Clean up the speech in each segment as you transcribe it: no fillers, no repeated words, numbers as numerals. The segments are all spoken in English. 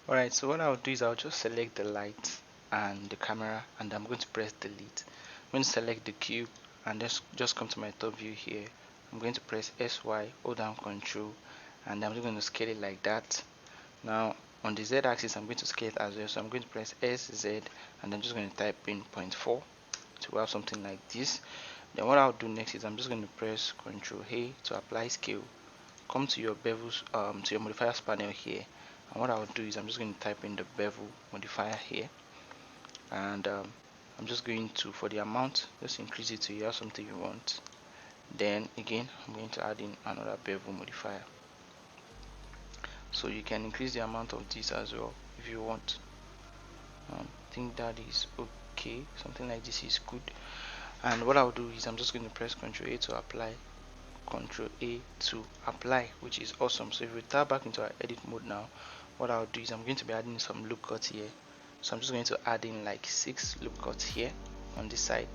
Alright, so what I'll do is I'll just select the light and the camera, and I'm going to press delete. I'm going to select the cube and just come to my top view here. I'm going to press SY, hold down control, and I'm just going to scale it like that. Now on the Z axis I'm going to scale it as well, so I'm going to press SZ and I'm just going to type in 0.4 to have something like this. Then what I'll do next is I'm just going to press Ctrl A to apply scale. Come to your bevels, to your modifiers panel here, and what I'll do is I'm just going to type in the bevel modifier here, and I'm just going to, for the amount, just increase it to you have something you want. Then again I'm going to add in another bevel modifier, so you can increase the amount of this as well if you want. I think that is okay, something like this is good. And what I'll do is I'm just going to press Ctrl A to apply, Ctrl A to apply, which is awesome. So if we tap back into our edit mode now, what I'll do is I'm going to be adding some loop cuts here. So I'm just going to add in like 6 loop cuts here on this side,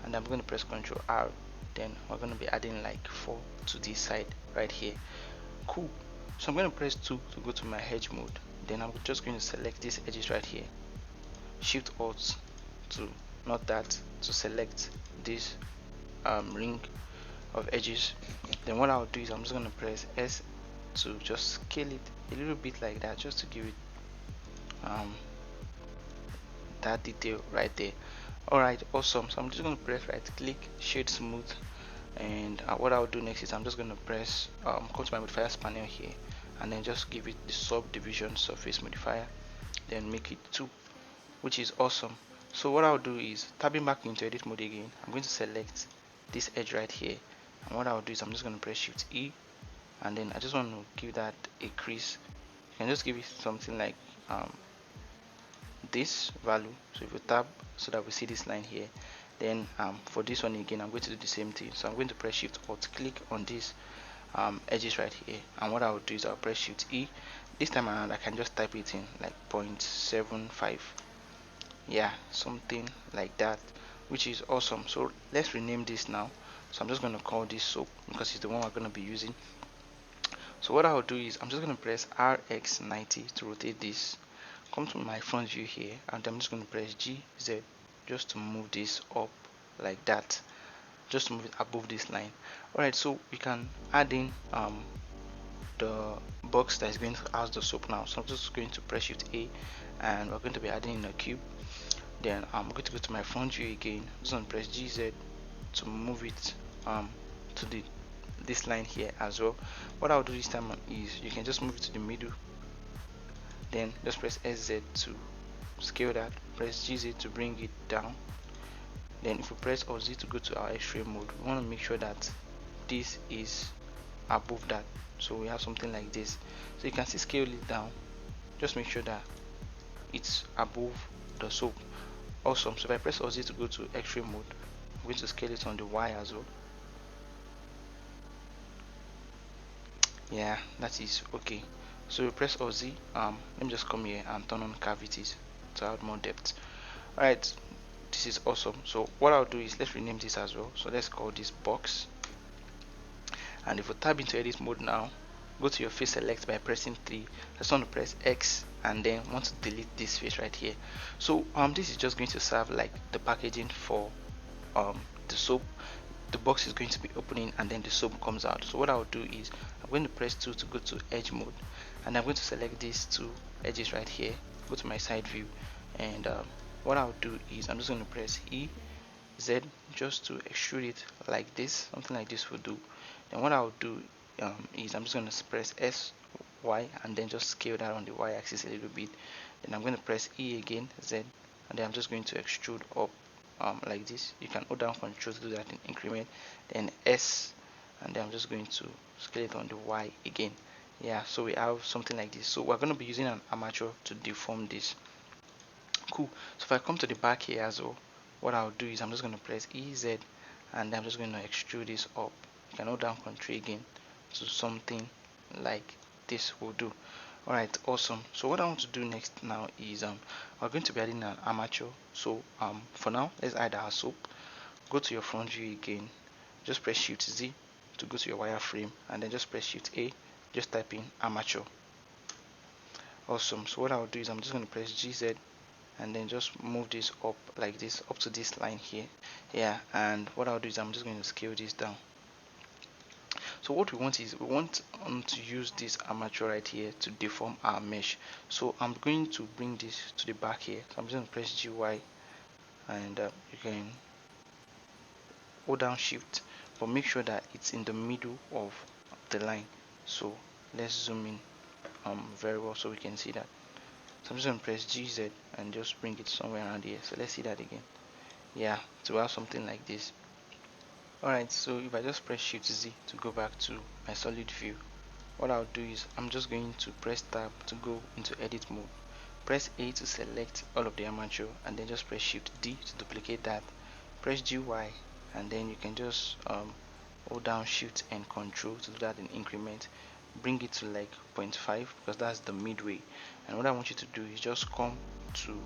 and I'm going to press Ctrl R. Then we're going to be adding like 4 to this side right here. Cool. So I'm going to press 2 to go to my edge mode. Then I'm just going to select these edges right here. Shift Alt to, not that, to select this ring of edges. Then what I'll do is I'm just going to press S to just scale it a little bit like that, just to give it um, that detail right there. Alright, awesome. So I'm just going to press right click, shade smooth, and what I'll do next is I'm just going to press come to my modifiers panel here, and then just give it the subdivision surface modifier, then make it 2, which is awesome. So what I'll do is, tapping back into edit mode again, I'm going to select this edge right here, and what I'll do is I'm just going to press Shift E, and then I just want to give that a crease. You can just give it something like this value. So if you tap, so that we see this line here, then for this one again I'm going to do the same thing. So I'm going to press Shift Alt click on this edges right here, and what I'll do is I'll press Shift E. This time around I can just type it in like 0.75, yeah, something like that, which is awesome. So let's rename this now. So I'm just going to call this soap because it's the one we're going to be using. So what I'll do is I'm just going to press RX90 to rotate this. Come to my front view here, and I'm just going to press GZ just to move this up like that, just to move it above this line. Alright, so we can add in the box that is going to house the soap now. So I'm just going to press Shift A, and we're going to be adding in a cube. Then I'm going to go to my front view again. I'm just going to press GZ to move it to this line here as well. What I'll do this time is you can just move it to the middle, then just press SZ to scale that, press GZ to bring it down. Then if we press Alt Z to go to our X-ray mode, we want to make sure that this is above that, so we have something like this. So you can see scale it down, just make sure that it's above the soap. Awesome. So if I press Alt Z to go to X-ray mode, I'm going to scale it on the Y as well. Yeah, that is okay. So we press Alt Z. Let me just come here and turn on cavities to add more depth. Alright, this is awesome. So what I'll do is let's rename this as well. So let's call this box. And if we tab into edit mode now, go to your face select by pressing 3. I just want to press X and then want to delete this face right here. So this is just going to serve like the packaging for the soap. The box is going to be opening and then the soap comes out. So what I'll do is I'm going to press 2 to go to edge mode, and I'm going to select these 2 edges right here, go to my side view, and what I'll do is I'm just going to press EZ just to extrude it like this, something like this will do. Then what I'll do is I'm just going to press SY and then just scale that on the Y axis a little bit. Then I'm going to press E again, Z, and then I'm just going to extrude up like this. You can hold down Control to do that in increment, then S, and then I'm just going to scale it on the Y again. Yeah, so we have something like this. So we're going to be using an armature to deform this. Cool. So if I come to the back here as well, what I'll do is I'm just going to press EZ, and I'm just going to extrude this up. You can hold down Control again to something like this will do. Alright, awesome. So what I want to do next now is we're going to be adding an armature. So for now, let's add our soap. Go to your front view again, just press Shift Z to go to your wireframe, and then just press Shift A, just type in armature. Awesome. So what I'll do is I'm just going to press GZ and then just move this up like this up to this line here. Yeah, and what I'll do is I'm just going to scale this down. So what we want is we want to use this armature right here to deform our mesh. So I'm going to bring this to the back here. So I'm just going to press GY, and you can hold down shift, but make sure that it's in the middle of the line. So let's zoom in very well so we can see that. So I'm just going to press GZ and just bring it somewhere around here. So let's see that again. Yeah, to have something like this. Alright, so if I just press shift Z to go back to my solid view, what I'll do is I'm just going to press tab to go into edit mode, press A to select all of the armature, and then just press shift D to duplicate that, press GY, and then you can just hold down shift and control to do that in increment, bring it to like 0.5 because that's the midway. And what I want you to do is just come to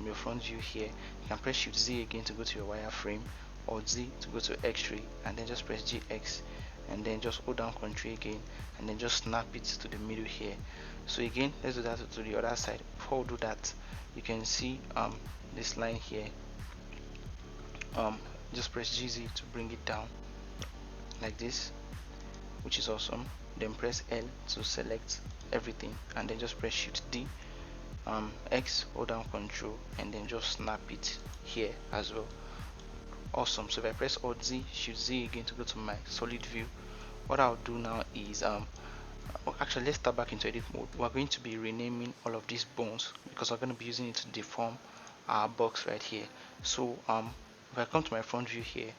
your front view here. You can press shift Z again to go to your wireframe, or Z to go to X-ray, and then just press GX, and then just hold down control again, and then just snap it to the middle here. So again, let's do that to the other side. Before we do that, you can see this line here. Just press GZ to bring it down like this, which is awesome. Then press L to select everything, and then just press shift D, X, hold down control, and then just snap it here as well. Awesome. So if I press Alt Z, shift Z again to go to my solid view, what I'll do now is actually let's start back into edit mode. We're going to be renaming all of these bones because we're going to be using it to deform our box right here. So if I come to my front view here,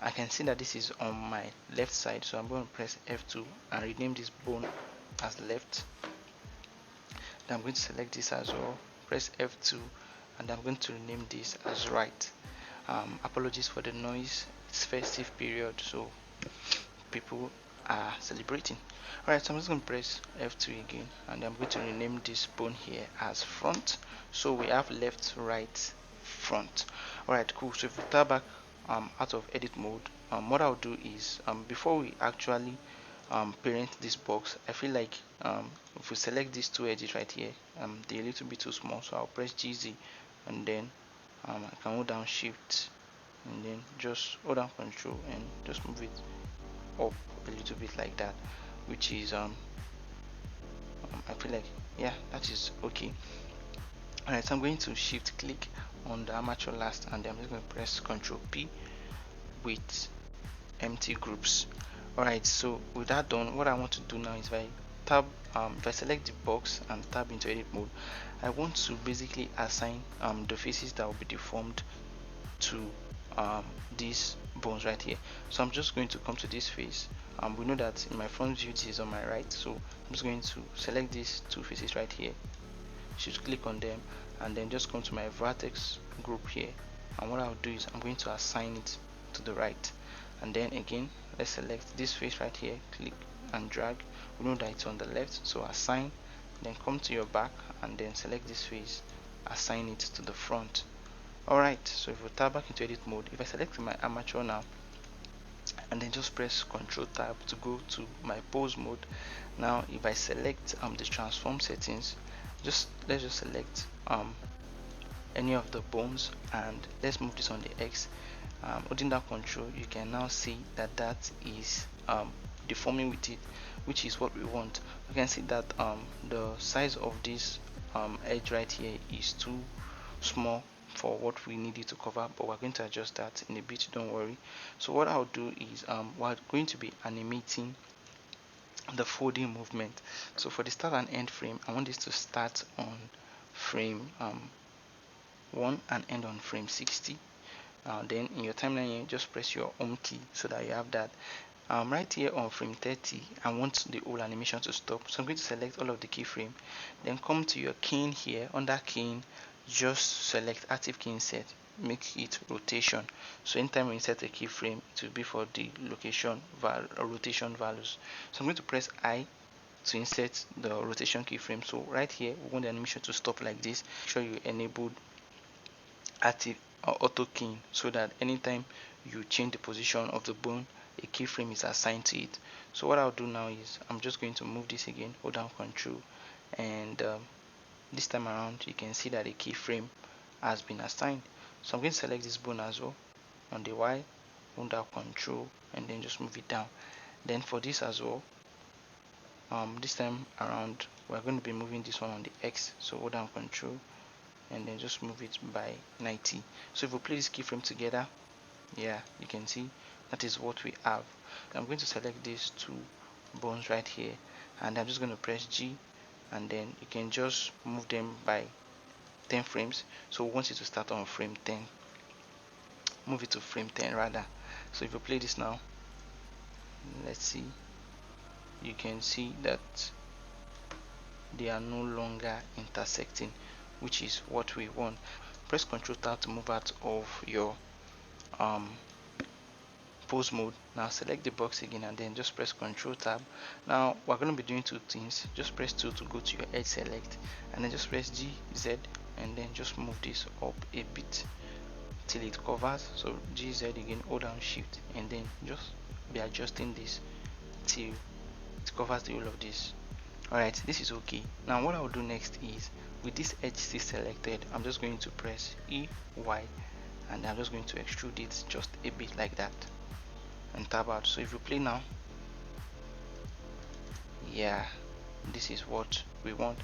I can see that this is on my left side, so I'm going to press F2 and rename this bone as left. Then I'm going to select this as well, press F2, and I'm going to rename this as right. Apologies for the noise, it's festive period, so people are celebrating. Alright, so I'm just going to press F2 again, and I'm going to rename this bone here as front. So we have left, right, front. Alright, cool. So if we tab back out of edit mode, what I'll do is before we actually parent this box, I feel like if we select these two edges right here, they're a little bit too small, so I'll press GZ, and then I can hold down shift, and then just hold down control and just move it up a little bit like that, which is I feel like, yeah, that is okay. Alright, so I'm going to shift click on the armature last, and then I'm just going to press Ctrl P with empty groups. Alright, so with that done, what I want to do now is if I select the box and tab into edit mode, I want to basically assign the faces that will be deformed to these bones right here. So I'm just going to come to this face. We know that in my front view this is on my right, so I'm just going to select these two faces right here, should click on them, and then just come to my vertex group here, and what I'll do is I'm going to assign it to the right. And then again, let's select this face right here, click and drag. We know that it's on the left, so assign, then come to your back and then select this face, assign it to the front. Alright, so if we tab back into edit mode, if I select my armature now and then just press Ctrl tab to go to my pose mode, now if I select the transform settings, let's just select any of the bones, and let's move this on the X. Holding down control, you can now see that that is deforming with it, which is what we want. You can see that the size of this edge right here is too small for what we need it to cover, but we're going to adjust that in a bit, don't worry. So what I'll do is we're going to be animating the folding movement. So for the start and end frame, I want this to start on frame 1 and end on frame 60. Then in your timeline here, just press your home key so that you have that. Right here on frame 30, I want the whole animation to stop, so I'm going to select all of the keyframe, then come to your keying here. Under keying, just select active keying set, make it rotation. So anytime we insert a keyframe, it will be for the rotation values. So I'm going to press I to insert the rotation keyframe. So right here, we want the animation to stop like this. Make sure you enable active auto keying so that anytime you change the position of the bone, a keyframe is assigned to it. So what I'll do now is I'm just going to move this again, hold down control, and this time around you can see that a keyframe has been assigned. So I'm going to select this bone as well on the Y, hold down control and then just move it down. Then for this as well, this time around we're going to be moving this one on the X, so hold down control and then just move it by 90. So if we play this keyframe together, yeah, you can see that is what we have. I'm going to select these two bones right here and I'm just going to press G and then you can just move them by 10 frames. So we want it to start on frame 10, move it to frame 10 rather. So if you play this now, let's see, you can see that they are no longer intersecting, which is what we want. Press Ctrl Tab to move out of your pose mode. Now select the box again and then just press Ctrl Tab. Now we're going to be doing two things. Just press 2 to go to your edge select and then just press G, Z and then just move this up a bit till it covers. So GZ again, hold down shift and then just be adjusting this till it covers the whole of this. Alright, this is okay. Now what I'll do next is, with this edge still selected, I'm just going to press EY and I'm just going to extrude it just a bit like that and tab out. So if you play now, yeah, this is what we want.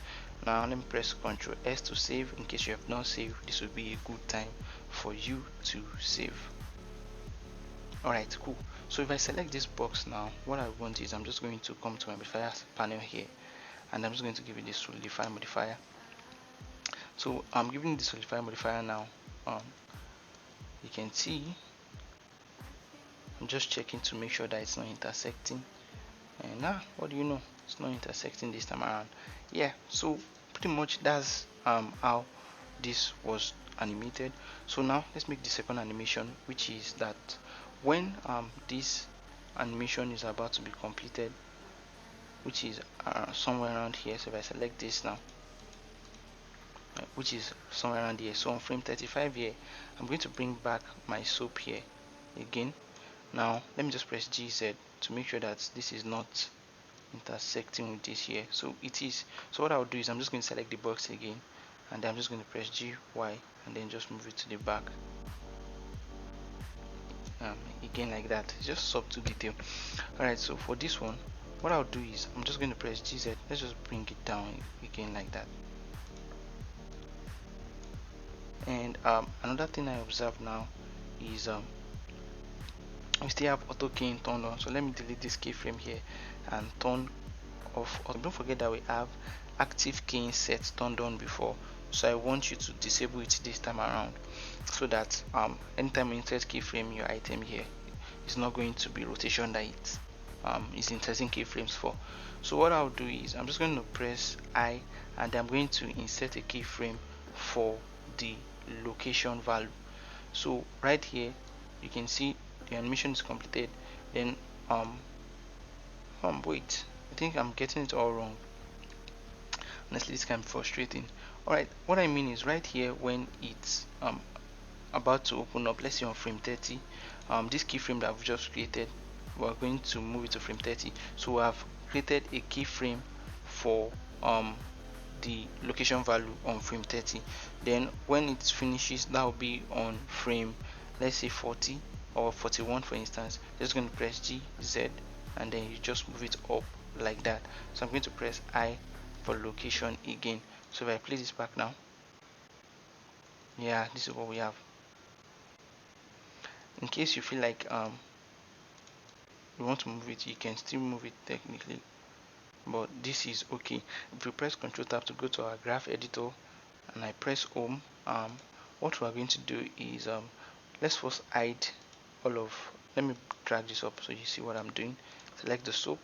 Now let me press Ctrl S to save. In case you have not saved, this will be a good time for you to save. Alright, cool. So if I select this box now, what I want is I'm just going to come to my modifier panel here and I'm just going to give it this solidify modifier. So I'm giving this solidify modifier now. You can see I'm just checking to make sure that it's not intersecting, and now what do you know, it's not intersecting this time around. Yeah, so pretty much that's how this was animated. So now let's make the second animation, which is that when this animation is about to be completed, which is somewhere around here. So if I select this now, which is somewhere around here, so on frame 35 here, I'm going to bring back my soap here again. Now let me just press GZ to make sure that this is not intersecting with this here. So it is. So what I'll do is I'm just going to select the box again and I'm just going to press GY and then just move it to the back again like that. It's just subtle detail. Alright, so for this one, what I'll do is I'm just going to press GZ. Let's just bring it down again like that. And another thing I observe now is we still have auto keying turned on. So let me delete this keyframe here and turn off. Don't forget that we have active keying set turned on before, so I want you to disable it this time around, so that anytime you insert keyframe your item here, it's not going to be rotation that it is inserting keyframes for. So what I'll do is I'm just going to press I and I'm going to insert a keyframe for the location value. So right here you can see the animation is completed. Then wait, I think I'm getting it all wrong. Honestly, this can be frustrating. Alright, what I mean is right here when it's about to open up, let's say on frame 30, this keyframe that I've just created, we're going to move it to frame 30. So we have created a keyframe for the location value on frame 30. Then when it finishes, that will be on frame, let's say 40 or 41 for instance. Just going to press G, Z and then you just move it up like that. So I'm going to press I for location again. So if I play this back now, yeah, this is what we have. In case you feel like you want to move it, you can still move it technically, but this is okay. If you press Ctrl Tab to go to our graph editor and I press home, what we are going to do is let's first hide all of, let me drag this up so you see what I'm doing. Select the soap.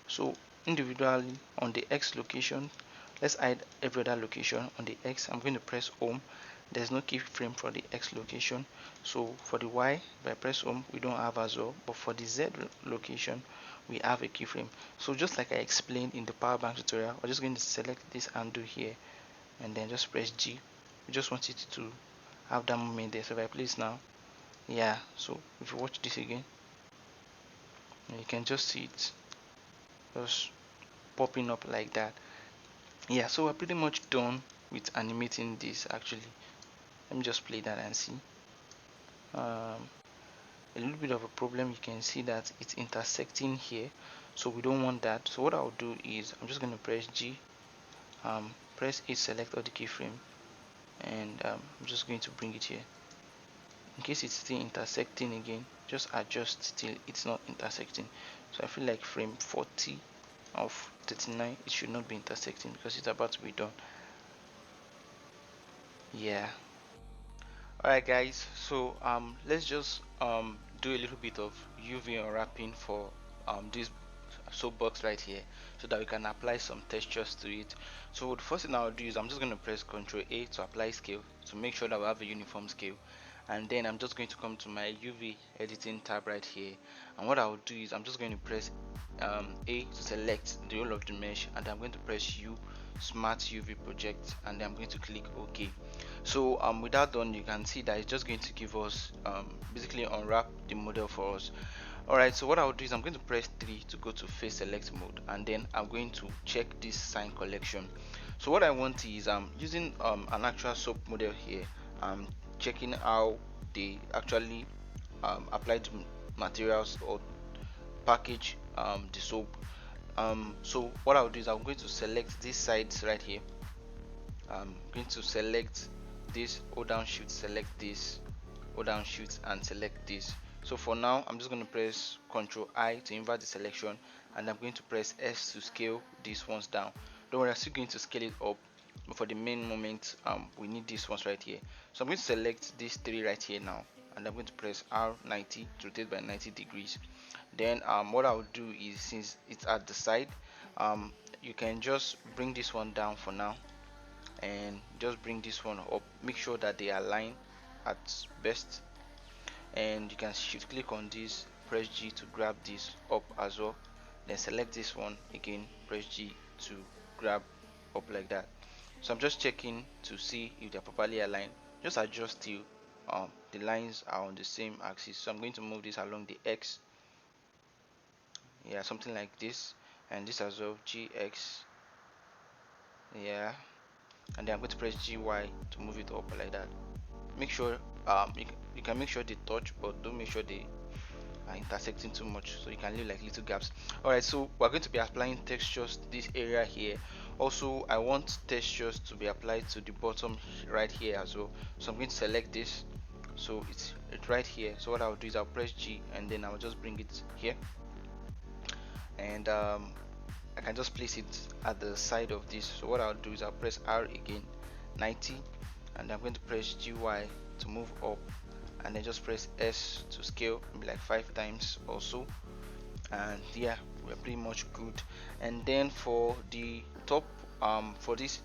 So individually on the X location, let's hide every other location. On the X, I'm going to press home. There's no keyframe for the X location. So for the Y, if I press home, we don't have as well, but for the Z location we have a keyframe. So just like I explained in the power bank tutorial, we're just going to select this undo here and then just press G. We just want it to have that movement there. So if I place now, yeah, so if you watch this again, you can just see it just popping up like that. Yeah, so we're pretty much done with animating this. Actually, let me just play that and see. A little bit of a problem. You can see that it's intersecting here, so we don't want that. So what I'll do is I'm just going to press G, press A, select all the keyframe, and I'm just going to bring it here. In case it's still intersecting again, just adjust till it's not intersecting. So I feel like frame 40 of 39, it should not be intersecting because it's about to be done. Yeah. Alright guys, so let's just do a little bit of UV unwrapping for this soapbox right here, so that we can apply some textures to it. So the first thing I'll do is I'm just going to press Ctrl A to apply scale to make sure that we have a uniform scale, and then I'm just going to come to my UV editing tab right here, and what I'll do is I'm just going to press A to select the whole of the mesh, and I'm going to press U, smart UV project, and then I'm going to click OK. So with that done, you can see that it's just going to give us basically unwrap the model for us. Alright, so what I'll do is I'm going to press 3 to go to face select mode, and then I'm going to check this sign collection. So what I want is using an actual soap model here. I'm checking how they actually apply the materials or package the soap. So what I'll do is I'm going to select these sides right here. I'm going to select this, hold down shift, select this, hold down shift and select this. So for now I'm just going to press Ctrl I to invert the selection, and I'm going to press S to scale these ones down. Don't worry, I'm still going to scale it up, but for the main moment we need these ones right here. So I'm going to select these three right here now, and I'm going to press R90 to rotate by 90 degrees. Then what I'll do is, since it's at the side, you can just bring this one down for now, and just bring this one up, make sure that they align at best, and you can shift click on this, press G to grab this up as well, then select this one again, press G to grab up like that. So I'm just checking to see if they're properly aligned. Just adjust till the lines are on the same axis. So I'm going to move this along the X, yeah, something like this, and this as well, GX, yeah, and then I'm going to press GY to move it up like that. Make sure you can make sure they touch, but don't make sure they are intersecting too much, so you can leave like little gaps. Alright, so we're going to be applying textures to this area here. Also, I want textures to be applied to the bottom right here as well, so I'm going to select this, so it's right here. So what I'll do is I'll press G, and then I'll just bring it here, and I can just place it at the side of this. So what I'll do is I'll press R again, 90, and I'm going to press GY to move up, and then just press S to scale, maybe like 5 times or so, and yeah, we're pretty much good. And then for the top for these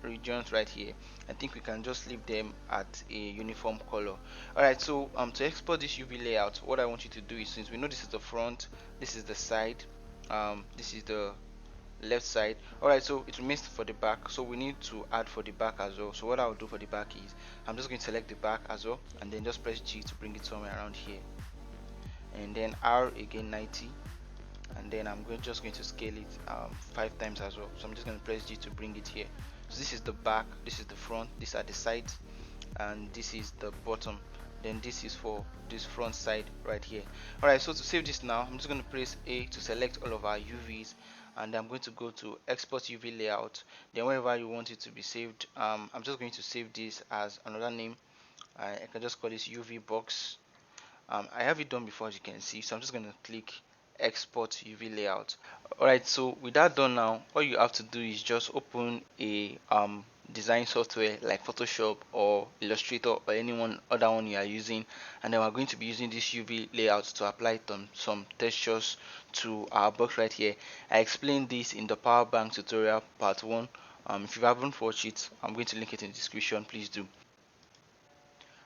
regions right here, I think we can just leave them at a uniform color. Alright, so to export this UV layout, what I want you to do is, since we know this is the front, this is the side, this is the left side. Alright, so it remains for the back, so we need to add for the back as well. So what I'll do for the back is I'm just going to select the back as well, and then just press G to bring it somewhere around here, and then R again, 90, and then I'm just going to scale it 5 times as well. So I'm just going to press G to bring it here. So this is the back, this is the front, these are the sides, and this is the bottom. Then this is for this front side right here. Alright, so to save this now, I'm just going to press A to select all of our UVs, and I'm going to go to export UV layout. Then wherever you want it to be saved, I'm just going to save this as another name. I can just call this UV box. I have it done before, as you can see, so I'm just going to click export UV layout. Alright, so with that done now, all you have to do is just open a design software like Photoshop or Illustrator or anyone other one you are using, and then we're going to be using this UV layout to apply some textures to our box right here. I explained this in the power bank tutorial part 1. If you haven't watched it, I'm going to link it in the description, please do.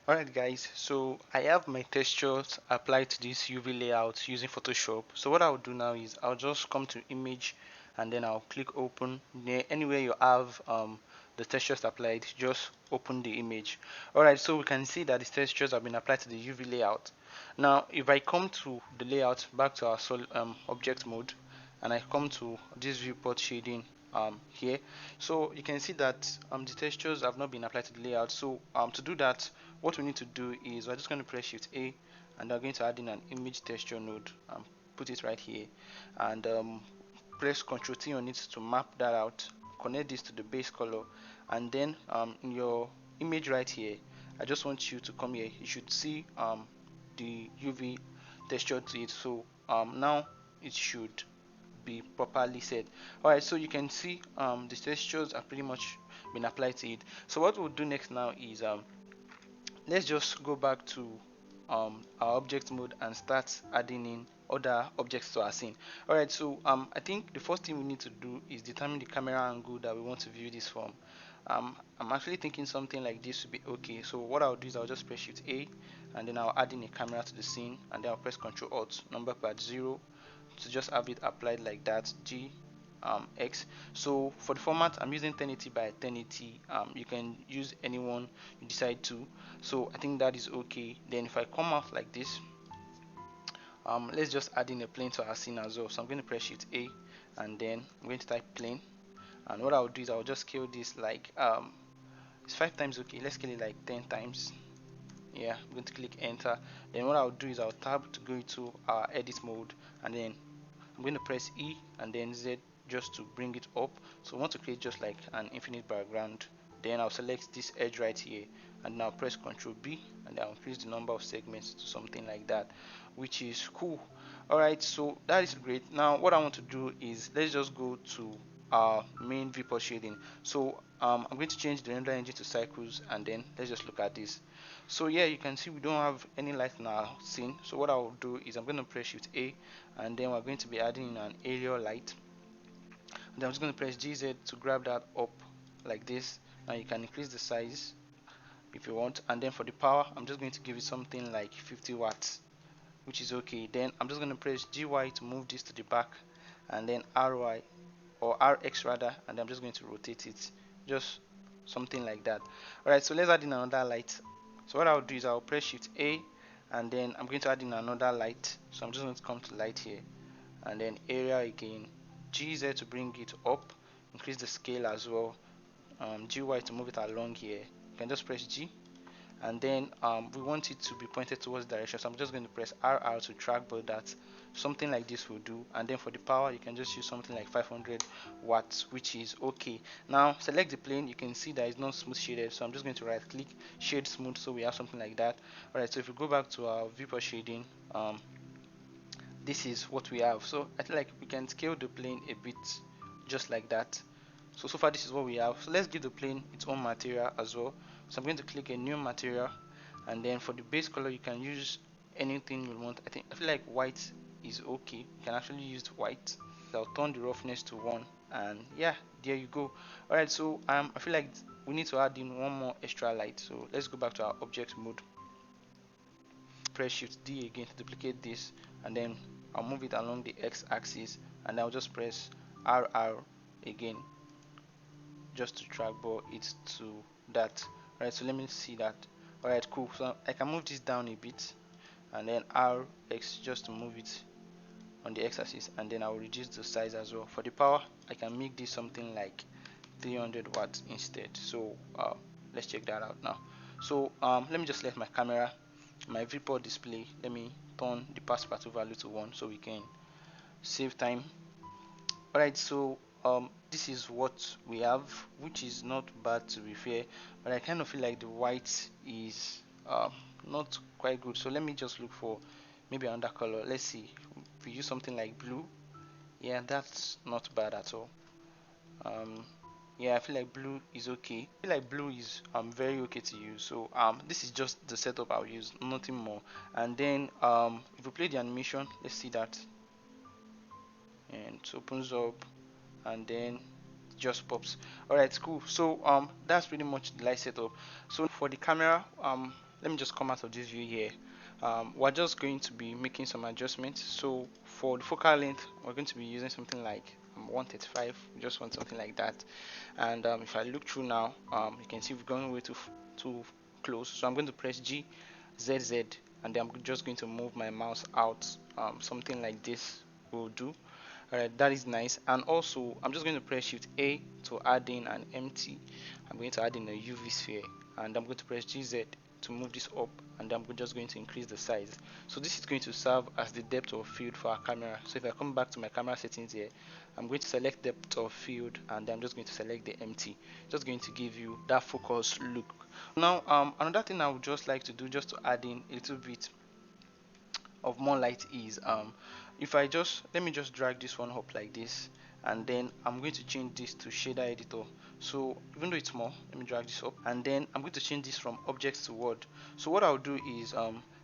Alright guys, so I have my textures applied to this UV layout using Photoshop. So what I'll do now is I'll just come to image, and then I'll click open. Anywhere you have the textures applied, just open the image. Alright, so we can see that the textures have been applied to the UV layout. Now if I come to the layout, back to our object mode, and I come to this viewport shading, here. So you can see that the textures have not been applied to the layout. So to do that, what we need to do is we're just going to press Shift A, and we're going to add in an image texture node, put it right here, and press Ctrl T on it to map that out, connect this to the base color, and then in your image right here, I just want you to come here. You should see the UV texture to it. So now it should be properly set. Alright, so you can see the textures are pretty much been applied to it. So what we'll do next now is let's just go back to our object mode and start adding in other objects to our scene. Alright, so I think the first thing we need to do is determine the camera angle that we want to view this from. I'm actually thinking something like this would be okay. So what I'll do is I'll just press Shift A, and then I'll add in a camera to the scene, and then I'll press Ctrl Alt number pad 0 to just have it applied like that, G X. So for the format, I'm using 1080 by 1080. You can use anyone you decide to. So I think that is okay. Then if I come out like this, let's just add in a plane to our scene as well. So I'm going to press Shift A, and then I'm going to type plane. And what I'll do is I'll just scale this like it's 5 times okay. Let's scale it like 10 times. Yeah, I'm going to click enter. Then what I'll do is I'll tab to go into our edit mode, and then I'm going to press E and then Z just to bring it up. So I want to create just like an infinite background. Then I'll select this edge right here, and now press Ctrl B, and I'll increase the number of segments to something like that, which is cool. Alright, so that is great. Now what I want to do is let's just go to our main viewport shading. So I'm going to change the render engine to cycles, and then let's just look at this. So yeah, you can see we don't have any light in our scene. So what I'll do is I'm going to press Shift A, and then we're going to be adding in an area light, and then I'm just going to press GZ to grab that up like this. Now you can increase the size if you want, and then for the power I'm just going to give it something like 50 watts, which is okay. Then I'm just going to press GY to move this to the back, and then RY or RX rather, and I'm just going to rotate it just something like that. Alright, so let's add in another light. So what I'll do is I'll press Shift A, and then I'm going to add in another light. So I'm just going to come to light here, and then area again, GZ to bring it up, increase the scale as well, GY to move it along here. You can just press G, and then we want it to be pointed towards direction, so I'm just going to press RR to trackball that. Something like this will do. And then for the power, you can just use something like 500 watts, which is okay. Now select the plane. You can see that it's not smooth shaded, so I'm just going to right click, shade smooth, so we have something like that. Alright, so if we go back to our viewport shading, this is what we have. So I think like we can scale the plane a bit just like that. So far this is what we have. So let's give the plane its own material as well. So I'm going to click a new material, and then for the base color you can use anything you want. I feel like white is okay. You can actually use white. So I'll turn the roughness to 1, and yeah, there you go. Alright, so I feel like we need to add in one more extra light. So let's go back to our object mode, press Shift D again to duplicate this, and then I'll move it along the X axis, and I'll just press RR again just to trackball it to that. Alright, so let me see that. Alright, cool. So I can move this down a bit, and then RX just to move it on the X axis, and then I'll reduce the size as well. For the power, I can make this something like 300 watts instead. So let's check that out now. So let me just select my camera, my viewport display. Let me turn the passepartout value to 1 so we can save time. Alright, so this is what we have, which is not bad to be fair, but I kind of feel like the white is not quite good. So let me just look for maybe another color. Let's see if we use something like blue. Yeah, that's not bad at all. Yeah, I feel like blue is okay. I feel like blue is very okay to use. So this is just the setup I'll use, nothing more. And then if we play the animation, let's see that, and it opens up, and then just pops. Alright, cool. So that's pretty much the light setup. So for the camera, let me just come out of this view here. We're just going to be making some adjustments. So for the focal length, we're going to be using something like 135. We just want something like that. And if I look through now, you can see we've gone way too close. So I'm going to press G Z Z, and then I'm just going to move my mouse out. Something like this will do. Alright, that is nice. And also I'm just going to press shift A to add in an empty. I'm going to add in a UV sphere, and I'm going to press GZ to move this up, and I'm just going to increase the size. So this is going to serve as the depth of field for our camera. So if I come back to my camera settings here, I'm going to select depth of field, and I'm just going to select the empty, just going to give you that focus look. Now another thing I would just like to do, just to add in a little bit of more light, is if I just let me just drag this one up like this, and then I'm going to change this to shader editor. So even though it's small, let me drag this up, and then I'm going to change this from objects to word. So what I'll do is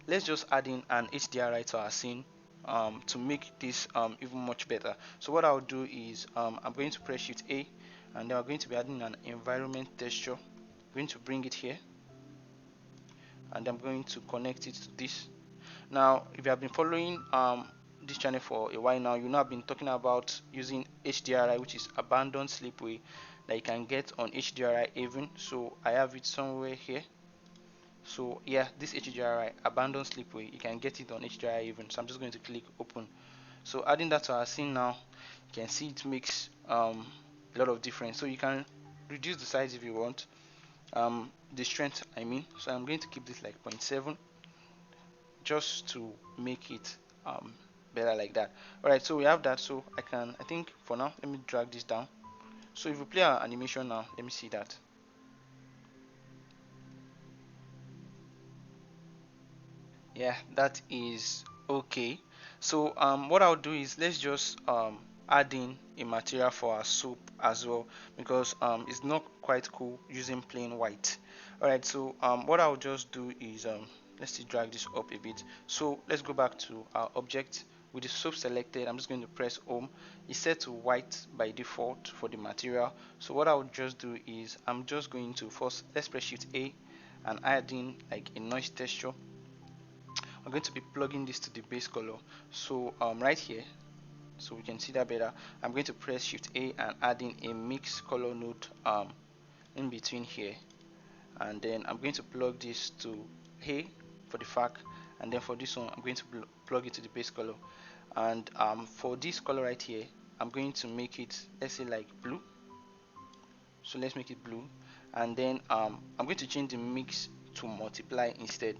let's just add in an HDRI to our scene to make this even much better. So what I'll do is I'm going to press shift A, and then I'm going to be adding an environment texture. I'm going to bring it here, and I'm going to connect it to this. Now if you have been following this channel for a while now, you know I've been talking about using HDRI, which is abandoned slipway, that you can get on HDRI Haven. So I have it somewhere here. So yeah, this HDRI abandoned slipway, you can get it on HDRI Haven. So I'm just going to click open. So adding that to our scene now, you can see it makes a lot of difference. So you can reduce the size if you want, the strength I mean. So I'm going to keep this like 0.7, just to make it better like that. Alright, so we have that. So I think for now, let me drag this down. So if we play our animation now, let me see that. Yeah, that is okay. So what I'll do is, let's just add in a material for our soap as well, because it's not quite cool using plain white. Alright, so what I'll just do is let's see, drag this up a bit. So let's go back to our object. With the soap selected, I'm just going to press home. It's set to white by default for the material. So what I'll just do is I'm just going to first, let's press shift A and add in like a noise texture. I'm going to be plugging this to the base color. So right here, so we can see that better, I'm going to press shift A and add in a mix color node in between here, and then I'm going to plug this to A for the FAC, and then for this one I'm going to plug it to the base color. And for this color right here, I'm going to make it, let's say, like blue. So let's make it blue, and then I'm going to change the mix to multiply instead.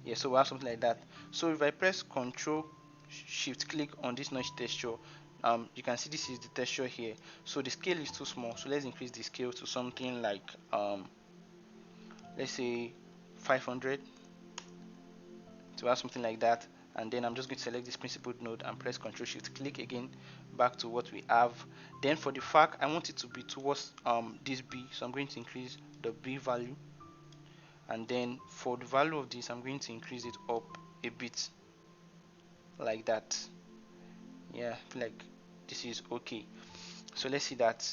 Yeah, so we have something like that. So if I press Control Shift click on this noise texture, you can see this is the texture here. So the scale is too small, so let's increase the scale to something like let's say 500, to have something like that. And then I'm just going to select this principled node and press Ctrl Shift click again, back to what we have. Then for the FAC, I want it to be towards this B, so I'm going to increase the B value, and then for the value of this, I'm going to increase it up a bit like that. Yeah, I feel like this is okay. So let's see that.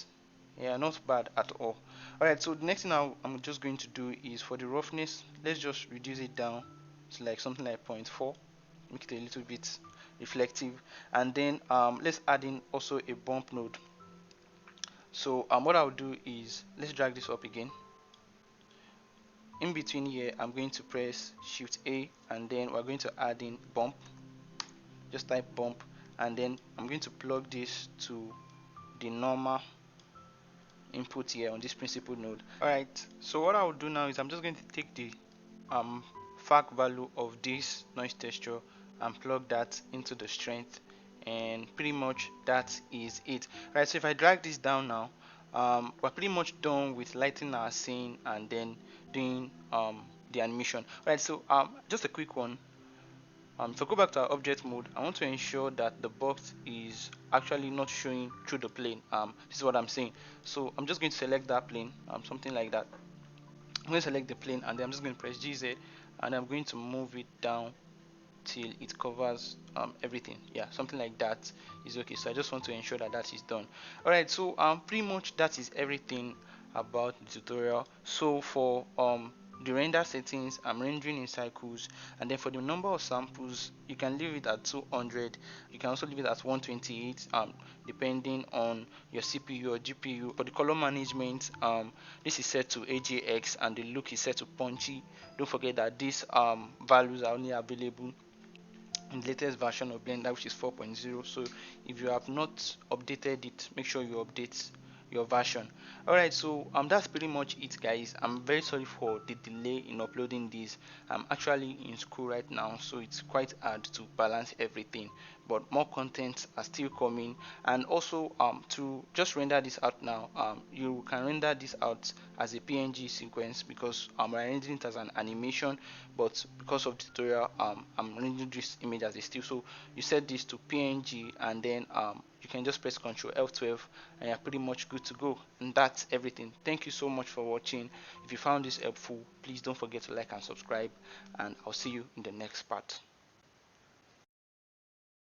Yeah, not bad at all. Alright, so the next thing I'm just going to do is, for the roughness, let's just reduce it down to like something like 0.4, make it a little bit reflective. And then let's add in also a bump node. So what I'll do is, let's drag this up again. In between here, I'm going to press shift A, and then we're going to add in bump. Just type bump, and then I'm going to plug this to the normal input here on this principal node. Alright, so what I'll do now is I'm just going to take the FAC value of this noise texture and plug that into the strength, and pretty much that is it. Right, so if I drag this down now, we're pretty much done with lighting our scene and then doing the animation. Alright, so just a quick one. If I go back to our object mode, I want to ensure that the box is actually not showing through the plane. This is what I'm saying. So I'm just going to select that plane, something like that. I'm going to select the plane, and then I'm just going to press GZ, and I'm going to move it down till it covers everything. Yeah, something like that is okay. So I just want to ensure that that is done. Alright, so pretty much that is everything about the tutorial. So for the render settings, I'm rendering in cycles, and then for the number of samples, you can leave it at 200. You can also leave it at 128 depending on your CPU or GPU. For the color management, this is set to AJX, and the look is set to punchy. Don't forget that these values are only available the latest version of Blender, which is 4.0. So if you have not updated it, make sure you update your version. Alright, so that's pretty much it, guys. I'm very sorry for the delay in uploading this. I'm actually in school right now, so it's quite hard to balance everything, but more contents are still coming. And also, to just render this out now, you can render this out as a PNG sequence, because I'm rendering it as an animation, but because of the tutorial, I'm rendering this image as a still. So you set this to PNG, and then you can just press Ctrl F12 and you're pretty much good to go. And that's everything. Thank you so much for watching. If you found this helpful, please don't forget to like and subscribe, and I'll see you in the next part.